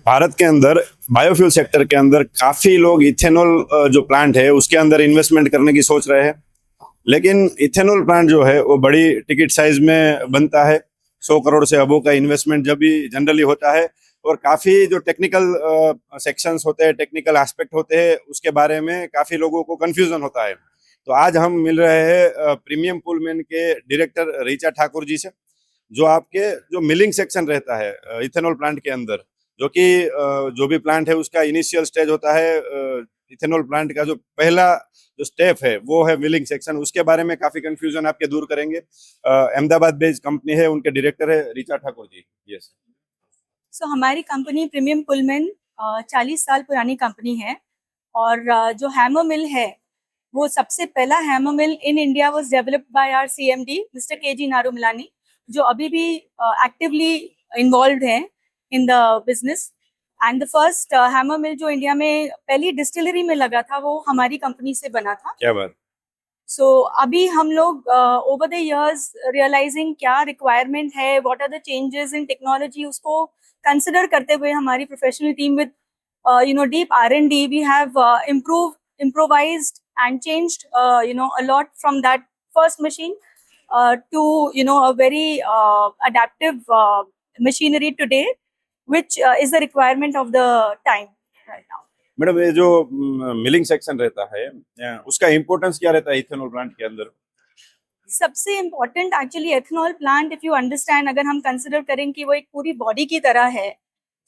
भारत के अंदर biofuel sector के अंदर काफी लोग इथेनॉल जो प्लांट है उसके अंदर इन्वेस्टमेंट करने की सोच रहे हैं। लेकिन इथेनॉल प्लांट जो है वो बड़ी टिकट साइज में बनता है। 100 करोड़ से अबो का इन्वेस्टमेंट जब भी जनरली होता है और काफी जो टेक्निकल सेक्शंस होते हैं, टेक्निकल एस्पेक्ट होते हैं, उसके बारे में काफी लोगों को कंफ्यूजन होता है। तो आज हम मिल रहे हैं प्रीमियम पुलमैन के डायरेक्टर ऋचा ठाकुर जी से, जो आपके जो मिलिंग सेक्शन रहता है इथेनॉल प्लांट के अंदर, जो कि जो भी प्लांट है उसका इनिशियल स्टेज होता है। इथेनॉल प्लांट का जो पहला जो स्टेप है वो है मिलिंग सेक्शन। उसके बारे में काफी कंफ्यूजन आपके दूर करेंगे। अहमदाबाद बेस्ड कंपनी है, उनके डायरेक्टर है ऋचा ठाकुर जी। यस। हमारी कंपनी प्रीमियम पुलमैन 40 साल पुरानी कंपनी है और जो हैमर मिल है वो सबसे पहला hammer mill in India was developed by our CMD mister KG Narumalani, जो अभी भी एक्टिवली इन्वॉल्व हैं in the business. And the first hammer mill जो इंडिया में पहली डिस्टिलरी में लगा था वो हमारी कंपनी से बना था। क्या बात। अभी हम लोग ओवर द इयर्स रियलाइजिंग क्या रिक्वायरमेंट है, what are the changes in technology, उसको कंसिडर करते हुए हमारी professional team with deep R&D, we have improvised and changed a lot from that first machine to a very adaptive machinery today, which is the requirement of the time right now. Madam, ये जो milling section रहता है उसका importance क्या रहता है ethanol plant के अंदर? सबसे important actually ethanol plant, if you understand, अगर हम कंसिडर करें कि वो एक पूरी बॉडी की तरह है,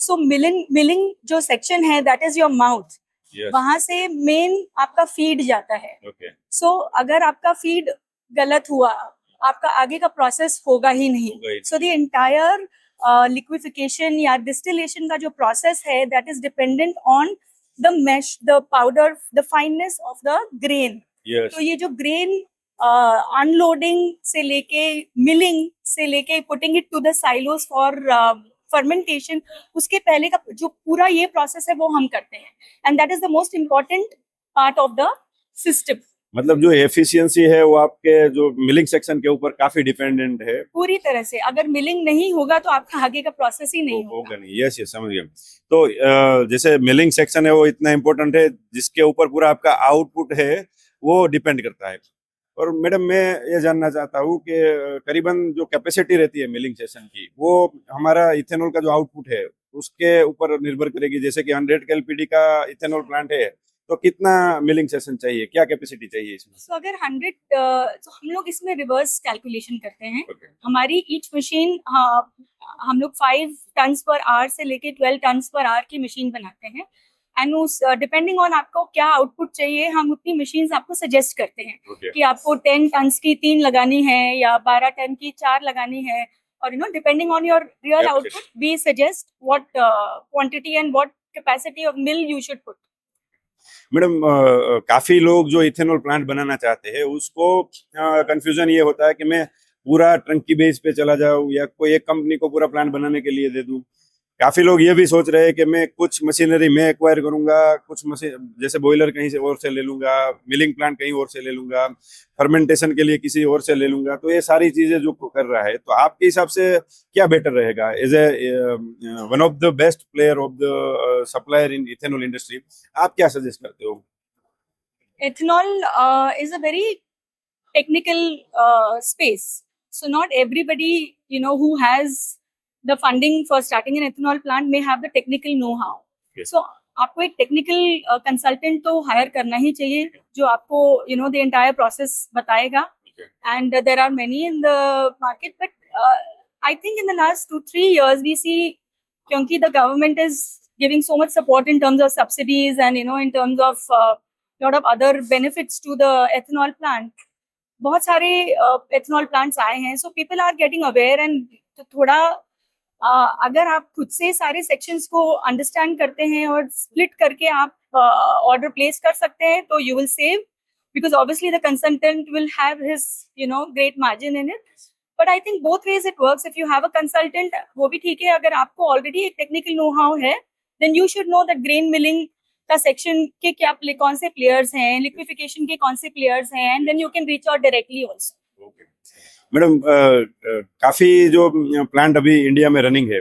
सो मिलिंग जो सेक्शन है दैट इज योर माउथ। वहां से मेन आपका फीड जाता है। सो अगर आपका फीड गलत हुआ, आपका आगे का प्रोसेस होगा ही नहीं। सो द एंटायर लिक्विफिकेशन या डिस्टिलेशन का जो प्रोसेस है that is dependent on the mash, the powder, the fineness of the grain. तो ये जो ग्रेन अनलोडिंग से लेके मिलिंग से लेके putting it to the silos for fermentation, उसके पहले का जो पूरा ये प्रोसेस है वो हम करते हैं। And that is the most important part of the system. मतलब जो एफिशिएंसी है वो आपके जो मिलिंग सेक्शन के ऊपर काफी डिपेंडेंट है पूरी तरह से। अगर मिलिंग नहीं होगा तो आपका आगे का प्रोसेस ही नहीं होगा नहीं। यस यस, समझ गया। तो जैसे मिलिंग सेक्शन है वो इतना इम्पोर्टेंट है जिसके ऊपर पूरा आपका आउटपुट है वो डिपेंड करता है। और मैडम, मैं ये जानना चाहता हूँ कि करीबन जो कैपेसिटी रहती है मिलिंग सेक्शन की, वो हमारा इथेनॉल का जो आउटपुट है उसके ऊपर निर्भर करेगी। जैसे कि 100 KLPD का इथेनॉल प्लांट है तो कितना मिलिंग सेक्शन चाहिए, क्या कैपेसिटी चाहिए इसमें? So, अगर 100 तो हम लोग इसमें रिवर्स कैलकुलेशन करते हैं। हमारी ईच मशीन, हम लोग 5 टन्स पर आवर से लेके 12 टन्स पर आवर की मशीन बनाते हैं। एंड उस डिपेंडिंग ऑन आपको क्या आउटपुट चाहिए, हम उतनी मशीन्स आपको सजेस्ट करते हैं कि आपको 10 टन्स की 3 लगानी है या 12 टन की 4 लगानी है। और depending on your real output we suggest what quantity and what capacity of mill you should put. Madam, काफी लोग जो इथेनॉल प्लांट बनाना चाहते हैं उसको कंफ्यूजन ये होता है कि मैं पूरा टंकी बेस पे चला जाऊं या कोई एक कंपनी को पूरा प्लांट बनाने के लिए दे दूं। काफी लोग ये भी सोच रहे हैं कि मैं कुछ मशीनरी मैं एक्वायर करूंगा, कुछ मशीन जैसे बॉयलर कहीं से और से ले लूंगा, मिलिंग प्लांट कहीं और से ले लूंगा, फर्मेंटेशन के लिए किसी और से ले लूंगा। तो ये सारी चीजें जो कर रहा है, तो आपके हिसाब से क्या बेटर रहेगा as a one of the best player of the supplier in ethanol industry? आप क्या सजेस्ट करते हो? Ethanol is a very technical space, so not everybody who has the funding for starting an ethanol plant may have the technical know-how. So आपको एक technical consultant तो higher करना ही चाहिए जो आपको द एंटायर प्रोसेस बताएगा। And there are many in the market, but I think in the last 2-3 years we see, क्योंकि the government is giving so much support in terms of subsidies and in terms of lot of other benefits to the ethanol plant, बहुत सारे ethanol plants आए हैं। So people are getting aware and थोड़ा अगर आप खुद से सारे sections को understand करते हैं और split करके आप order place कर सकते हैं तो you will save, because obviously the consultant will have his great margin in it. But I think both ways it works. If you have a consultant, वो भी ठीक है। अगर आपको already एक technical know-how है, then you should know that grain milling का section के क्या कौन से प्लेयर्स हैं, लिक्विफिकेशन के कौन से प्लेयर्स हैं, and then you can reach out directly also. Madam, काफी जो प्लांट अभी इंडिया में रनिंग है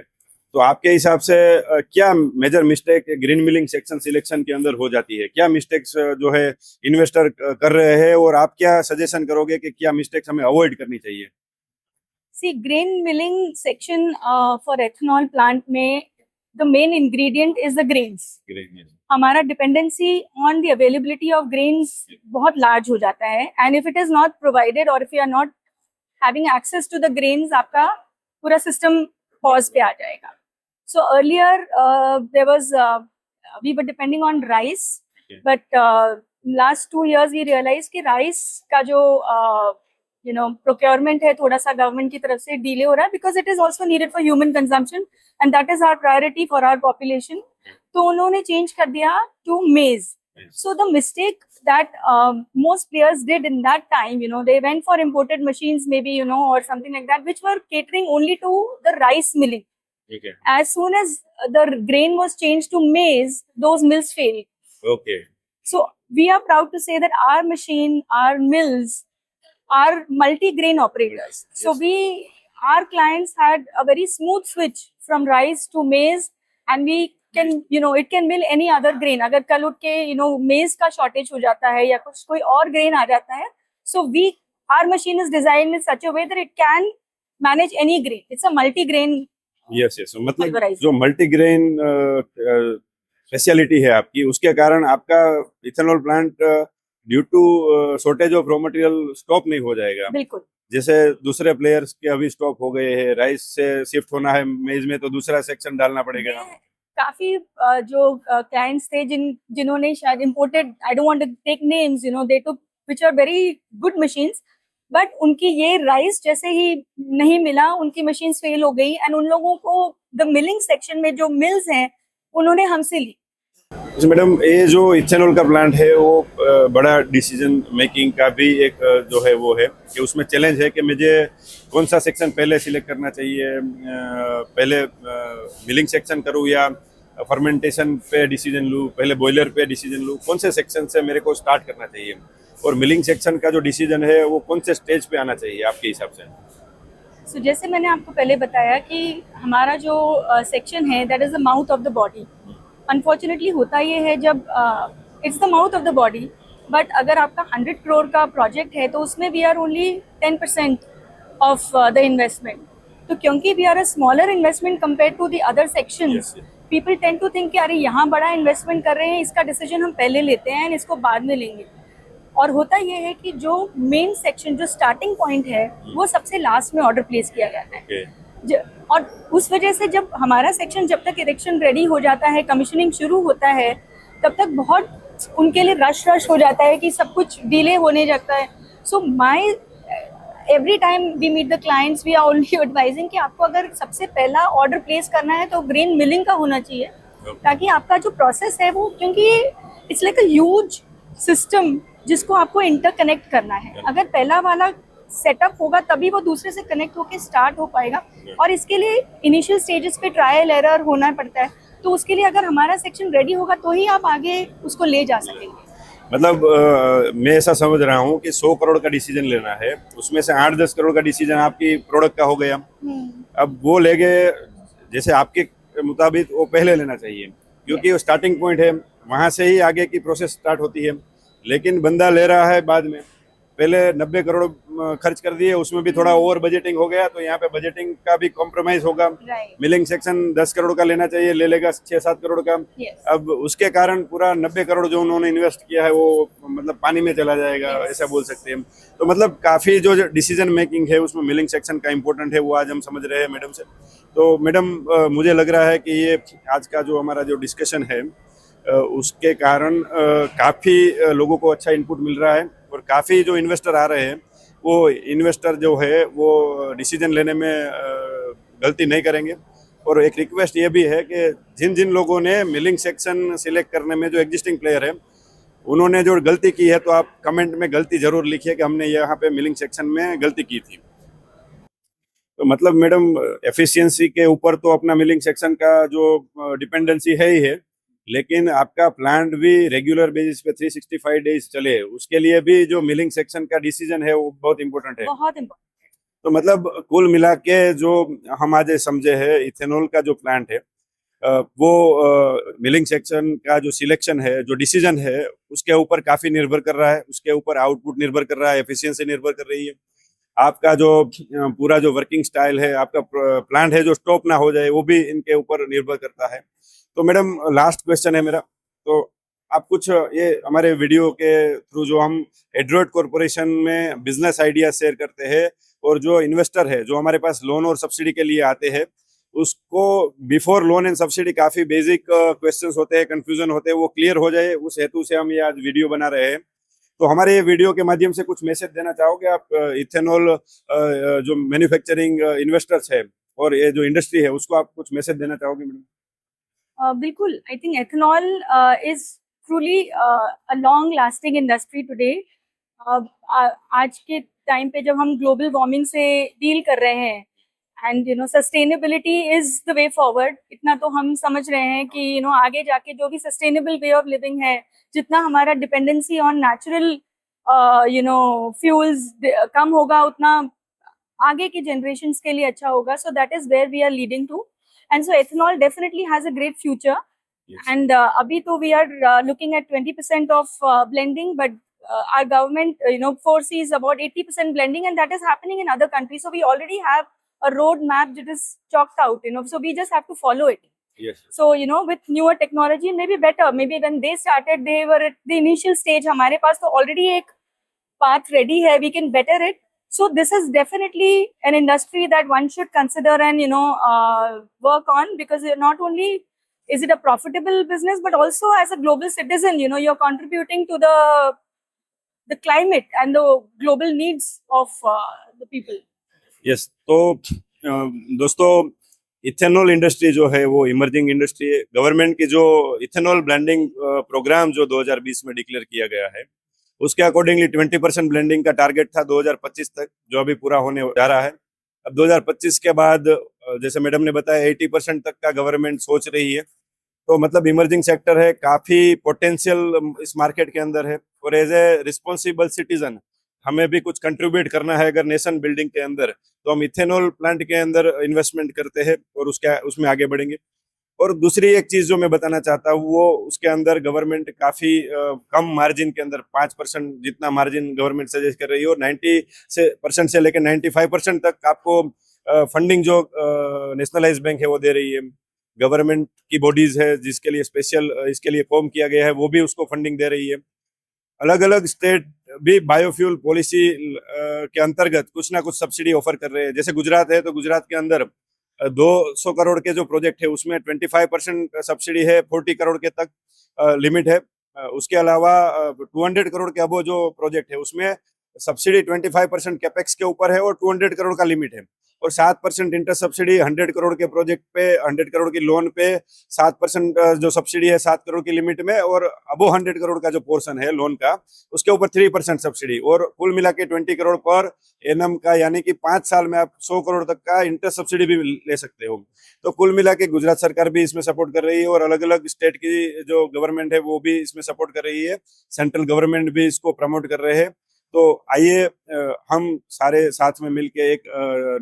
तो आपके हिसाब से क्या major mistake green milling section selection के अंदर हो जाती है? क्या मिस्टेक्स जो है इन्वेस्टर कर रहे हैं, और आप क्या सजेशन करोगे कि क्या मिस्टेक्स हमें अवॉइड करनी चाहिए? See, grain milling section for ethanol plant में the main ingredient is the grains. हमारा dependency on the availability of grains बहुत large हो जाता है, and if it is not provided or if you are not having access to the grains, आपका पूरा system pause पे आ जाएगा. So earlier there was we were depending on rice, Okay. but last 2 years we realized कि rice का जो procurement है थोड़ा सा government की तरफ से delay हो रहा है, because it is also needed for human consumption and that is our priority for our population. तो उन्होंने change कर दिया to maize. So the mistake that most players did in that time, they went for imported machines maybe, or something like that, which were catering only to the rice milling. Okay. As soon as the grain was changed to maize, those mills failed. Okay. So we are proud to say that our machine, our mills are multi-grain operators. So our clients had a very smooth switch from rice to maize, and we can, it can mill any other grain. अगर कल उठ के, maize का shortage हो जाता है या कुछ कोई और grain आ जाता है, so our machine is designed in such a way that it can manage any grain. It's a multi-grain. Yes. So मतलब जो multi-grain स्पेशलिटी है आपकी, उसके कारण आपका ethanol plant due to shortage of raw material stop नहीं हो जाएगा। बिल्कुल। जैसे दूसरे प्लेयर्स के अभी स्टॉप हो गए हैं, राइस से शिफ्ट होना है मेज में तो दूसरा सेक्शन डालना पड़ेगा। काफी जो क्लाइंट्स थे जिन्होंने शायद imported, I don't want to take names, they took which are very good machines, but उनकी ये राइस जैसे ही नहीं मिला, उनकी मशीन्स फेल हो गई, एंड उन लोगों को द मिलिंग सेक्शन में जो मिल्स हैं उन्होंने हमसे ली। मैडम, ये जो इथेनॉल का प्लांट है वो बड़ा डिसीजन मेकिंग का भी एक जो है वो है कि उसमें चैलेंज है कि मुझे कौन सा सेक्शन पहले सिलेक्ट करना चाहिए, पहले मिलिंग सेक्शन करूँ या फर्मेंटेशन पे डिसीजन लूँ, पहले बॉयलर पे डिसीजन लूँ, कौन से सेक्शन से मेरे को स्टार्ट करना चाहिए, और मिलिंग सेक्शन का जो डिसीजन है वो कौन से स्टेज पे आना चाहिए आपके हिसाब से? So, जैसे मैंने आपको पहले बताया कि हमारा जो सेक्शन है that is the mouth of the body. Unfortunately होता ये है जब it's the mouth of the body, but अगर आपका 100 करोड़ का प्रोजेक्ट है तो उसमें we are only 10% of the investment. तो क्योंकि we are a smaller investment compare to the other sections, people tend to think कि अरे यहाँ बड़ा इन्वेस्टमेंट कर रहे हैं, इसका डिसीजन हम पहले लेते हैं एंड इसको बाद में लेंगे। और होता ये है कि जो मेन सेक्शन, जो स्टार्टिंग पॉइंट है, वो सबसे लास्ट में ऑर्डर प्लेस किया जाता है। और उस वजह से जब हमारा सेक्शन, जब तक इरेक्शन रेडी हो जाता है, कमीशनिंग शुरू होता है, तब तक बहुत उनके लिए रश हो जाता है कि सब कुछ डिले होने लगता है। So every time we meet the clients, we are only advising कि आपको अगर सबसे पहला ऑर्डर प्लेस करना है तो ग्रेन मिलिंग का होना चाहिए, ताकि आपका जो प्रोसेस है वो, क्योंकि it's like a huge system जिसको आपको इंटरकनेक्ट करना है। अगर पहला वाला सेटअप होगा तभी वो दूसरे से कनेक्ट होकर स्टार्ट हो पाएगा, और इसके लिए इनिशियल स्टेजेस पे ट्रायल एरर होना पड़ता है। तो उसके लिए अगर हमारा सेक्शन रेडी होगा तो ही आप आगे उसको ले जा सकेंगे। मतलब मैं ऐसा समझ रहा हूँ कि 100 करोड़ का डिसीजन लेना है, उसमें से 8-10 करोड़ का डिसीजन आपकी प्रोडक्ट का हो गया, अब वो ले गए, जैसे आपके मुताबिक वो पहले लेना चाहिए क्योंकि वो स्टार्टिंग पॉइंट है, वहाँ से ही आगे की प्रोसेस स्टार्ट होती है। लेकिन बंदा ले रहा है बाद में, पहले 90 करोड़ खर्च कर दिए, उसमें भी थोड़ा ओवर बजटिंग हो गया, तो यहाँ पे बजटिंग का भी कॉम्प्रोमाइज होगा। मिलिंग सेक्शन 10 करोड़ का लेना चाहिए, ले लेगा 6-7 करोड़ का। अब उसके कारण पूरा 90 करोड़ जो उन्होंने इन्वेस्ट किया है वो मतलब पानी में चला जाएगा, ऐसा बोल सकते हैं। तो मतलब काफ़ी जो डिसीजन मेकिंग है उसमें मिलिंग सेक्शन का इम्पोर्टेंट है, वो आज हम समझ रहे हैं मैडम से। तो मैडम, मुझे लग रहा है कि ये आज का जो हमारा जो डिस्कशन है उसके कारण काफ़ी लोगों को अच्छा इनपुट मिल रहा है, और काफ़ी जो इन्वेस्टर आ रहे हैं वो इन्वेस्टर जो है वो डिसीजन लेने में गलती नहीं करेंगे। और एक रिक्वेस्ट ये भी है कि जिन जिन लोगों ने मिलिंग सेक्शन सिलेक्ट करने में, जो एग्जिस्टिंग प्लेयर है, उन्होंने जो गलती की है तो आप कमेंट में गलती ज़रूर लिखिए कि हमने यहाँ पे मिलिंग सेक्शन में गलती की थी। तो मतलब मैडम, एफिशिएंसी के ऊपर तो अपना मिलिंग सेक्शन का जो डिपेंडेंसी है ही है, लेकिन आपका प्लांट भी रेगुलर बेसिस पे 365 डेज चले, उसके लिए भी जो मिलिंग सेक्शन का डिसीजन है वो बहुत इंपॉर्टेंट है। बहुत इंपॉर्टेंट। तो मतलब कुल मिला के जो हम आज समझे है इथेनॉल का जो प्लांट है वो मिलिंग सेक्शन का जो सिलेक्शन है, जो डिसीजन है, उसके ऊपर काफी निर्भर कर रहा है, उसके ऊपर आउटपुट निर्भर कर रहा है, एफिशिएंसी निर्भर कर रही है, आपका जो पूरा जो वर्किंग स्टाइल है, आपका प्लांट है जो स्टॉप ना हो जाए, वो भी इनके ऊपर निर्भर करता है। तो मैडम लास्ट क्वेश्चन है मेरा, तो आप कुछ ये हमारे वीडियो के थ्रू जो हम एड्रोइड कॉरपोरेशन में बिजनेस आइडिया शेयर करते हैं और जो इन्वेस्टर है जो हमारे पास लोन और सब्सिडी के लिए आते हैं, उसको बिफोर लोन एंड सब्सिडी काफी बेसिक क्वेश्चंस होते हैं, कंफ्यूजन होते हैं, वो क्लियर हो जाए, उस हेतु से हम ये आज वीडियो बना रहे हैं। तो हमारे ये वीडियो के माध्यम से कुछ मैसेज देना चाहोगे आप इथेनॉल जो मैन्युफैक्चरिंग इन्वेस्टर्स है और ये जो इंडस्ट्री है उसको आप कुछ मैसेज देना चाहोगे मैडम? बिल्कुल, I think ethanol is truly a long lasting industry today. आज के टाइम पे जब हम ग्लोबल वार्मिंग से डील कर रहे हैं and sustainability is the way forward, इतना तो हम समझ रहे हैं कि आगे जाके जो भी सस्टेनेबल वे ऑफ लिविंग है, जितना हमारा डिपेंडेंसी ऑन नेचुरल फ्यूल्स कम होगा, उतना आगे की जनरेशन्स के लिए अच्छा होगा. So that is where we are leading to, and so ethanol definitely has a great future. And abhi to we are looking at 20% of blending, but our government foresees about 80% blending, and that is happening in other countries. So we already have a road map that is chalked out, so we just have to follow it. Yes. So with newer technology maybe better, maybe when they started they were at the initial stage, hamare paas to already ek path ready hai, we can better it. So this is definitely an industry that one should consider and work on, because not only is it a profitable business, but also as a global citizen, you're contributing to the climate and the global needs of the people. Yes. तो दोस्तों, ethanol industry जो है वो emerging industry है. Government की जो ethanol blending programme जो 2020 में डिक्लेयर किया गया है, उसके अकॉर्डिंगली 20% ब्लेंडिंग का टारगेट था 2025 तक, जो अभी पूरा होने जा रहा है. अब 2025 के बाद जैसे मैडम ने बताया 80% तक का गवर्नमेंट सोच रही है. तो मतलब इमर्जिंग सेक्टर है, काफी पोटेंशियल इस मार्केट के अंदर है, और एज ए रिस्पॉन्सिबल सिटीजन हमें भी कुछ कंट्रीब्यूट करना है. अगर नेशन बिल्डिंग के अंदर, तो हम इथेनॉल प्लांट के अंदर इन्वेस्टमेंट करते हैं और उसमें आगे बढ़ेंगे. और दूसरी एक चीज जो मैं बताना चाहता हूँ, वो उसके अंदर गवर्नमेंट काफी कम मार्जिन के अंदर 5% जितना मार्जिन गवर्नमेंट सजेस्ट कर रही है, और 90% से लेकर 95% तक आपको फंडिंग जो नेशनलाइज बैंक है वो दे रही है. गवर्नमेंट की बॉडीज है जिसके लिए स्पेशल इसके लिए फॉर्म किया गया है, वो भी उसको फंडिंग दे रही है. अलग अलग स्टेट भी बायोफ्यूल पॉलिसी के अंतर्गत कुछ ना कुछ सब्सिडी ऑफर कर रहे हैं. जैसे गुजरात है, तो गुजरात के अंदर 200 करोड़ के जो प्रोजेक्ट है उसमें 25% सब्सिडी है, 40 करोड़ के तक लिमिट है. उसके अलावा 200 करोड़ के अबो जो प्रोजेक्ट है उसमें सब्सिडी 25% कैपेक्स के ऊपर है और 200 करोड़ का लिमिट है. और 7% इंटरेस्ट सब्सिडी 100 करोड़ के प्रोजेक्ट पे, 100 करोड़ की लोन पे 7% जो सब्सिडी है 7 करोड़ की लिमिट में, और अबो 100 करोड़ का जो पोर्शन है लोन का उसके ऊपर 3% सब्सिडी, और कुल मिला के 20 करोड़ पर एनएम का, यानी कि 5 साल में आप 100 करोड़ तक का इंटरेस्ट सब्सिडी भी ले सकते हो. तो कुल मिला के गुजरात सरकार भी इसमें सपोर्ट कर रही है, और अलग अलग स्टेट की जो गवर्नमेंट है वो भी इसमें सपोर्ट कर रही है. सेंट्रल गवर्नमेंट भी इसको प्रमोट कर रहे हैं. तो आइए हम सारे साथ में मिलके एक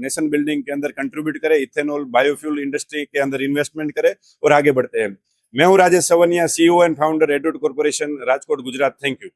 नेशन बिल्डिंग के अंदर कंट्रीब्यूट करें, इथेनॉल बायोफ्यूल इंडस्ट्री के अंदर इन्वेस्टमेंट करें और आगे बढ़ते हैं. मैं हूं Rajesh Savaniya, CEO and founder एड्रोइड corporation, Rajkot, Gujarat. Thank you.